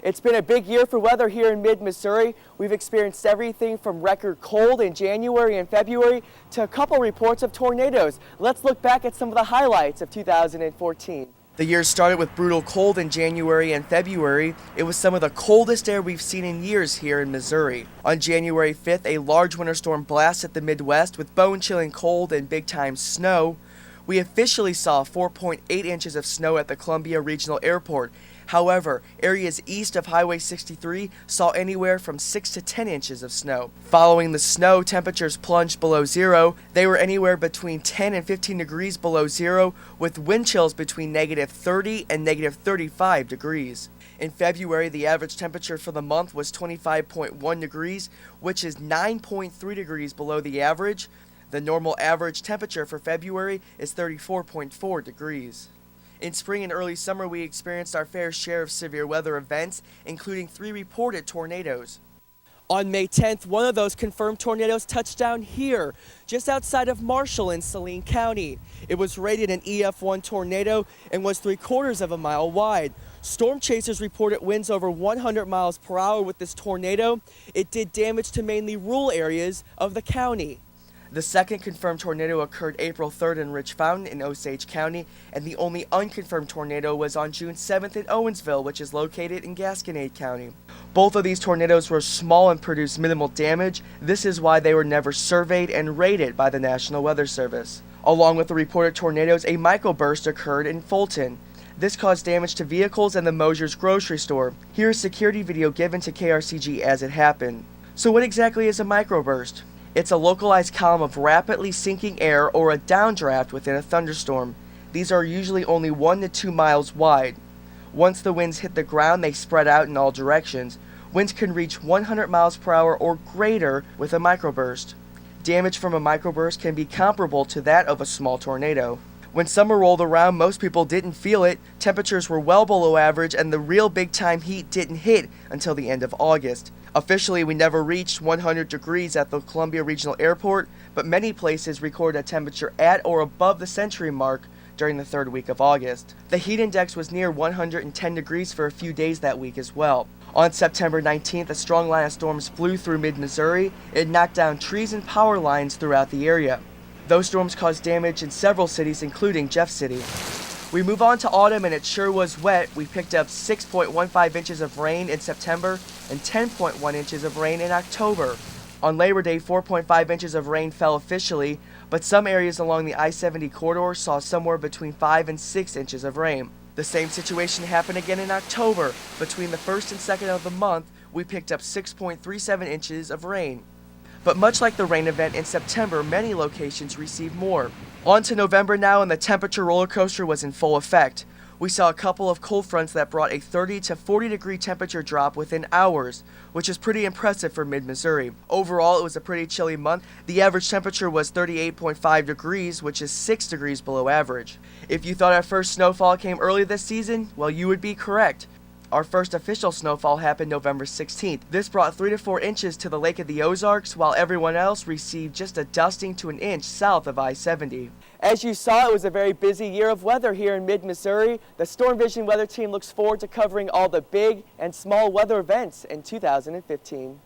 It's been a big year for weather here in mid-Missouri. We've experienced everything from record cold in January and February to a couple reports of tornadoes. Let's look back at some of the highlights of 2014. The year started with brutal cold in January and February. It was some of the coldest air we've seen in years here in Missouri. On January 5th, a large winter storm blasted the Midwest with bone-chilling cold and big-time snow. We officially saw 4.8 inches of snow at the Columbia Regional Airport. However, areas east of Highway 63 saw anywhere from 6 to 10 inches of snow. Following the snow, temperatures plunged below zero. They were anywhere between 10 and 15 degrees below zero, with wind chills between -30 and -35 degrees. In February, the average temperature for the month was 25.1 degrees, which is 9.3 degrees below the average. The normal average temperature for February is 34.4 degrees. In spring and early summer, we experienced our fair share of severe weather events, including 3 reported tornadoes. On May 10th, one of those confirmed tornadoes touched down here, just outside of Marshall in Saline County. It was rated an EF1 tornado and was 3/4 of a mile wide. Storm chasers reported winds over 100 miles per hour with this tornado. It did damage to mainly rural areas of the county. The second confirmed tornado occurred April 3rd in Rich Fountain in Osage County, and the only unconfirmed tornado was on June 7th in Owensville, which is located in Gasconade County. Both of these tornadoes were small and produced minimal damage. This is why they were never surveyed and rated by the National Weather Service. Along with the reported tornadoes, a microburst occurred in Fulton. This caused damage to vehicles and the Mosier's grocery store. Here is security video given to KRCG as it happened. So what exactly is a microburst? It's a localized column of rapidly sinking air or a downdraft within a thunderstorm. These are usually only 1 to 2 miles wide. Once the winds hit the ground, they spread out in all directions. Winds can reach 100 miles per hour or greater with a microburst. Damage from a microburst can be comparable to that of a small tornado. When summer rolled around, most people didn't feel it. Temperatures were well below average, and the real big-time heat didn't hit until the end of August. Officially, we never reached 100 degrees at the Columbia Regional Airport, but many places record a temperature at or above the century mark during the 3rd week of August. The heat index was near 110 degrees for a few days that week as well. On September 19th, a strong line of storms blew through mid-Missouri. It knocked down trees and power lines throughout the area. Those storms caused damage in several cities, including Jeff City. We move on to autumn, and it sure was wet. We picked up 6.15 inches of rain in September and 10.1 inches of rain in October. On Labor Day, 4.5 inches of rain fell officially, but some areas along the I-70 corridor saw somewhere between 5 and 6 inches of rain. The same situation happened again in October. Between the 1st and 2nd of the month, we picked up 6.37 inches of rain. But much like the rain event in September, many locations received more. On to November now, and the temperature roller coaster was in full effect. We saw a couple of cold fronts that brought a 30 to 40 degree temperature drop within hours, which is pretty impressive for mid-Missouri. Overall, it was a pretty chilly month. The average temperature was 38.5 degrees, which is 6 degrees below average. If you thought our first snowfall came early this season, well, you would be correct. Our first official snowfall happened November 16th. This brought 3 to 4 inches to the Lake of the Ozarks, while everyone else received just a dusting to an inch south of I-70. As you saw, it was a very busy year of weather here in mid-Missouri. The Storm Vision weather team looks forward to covering all the big and small weather events in 2015.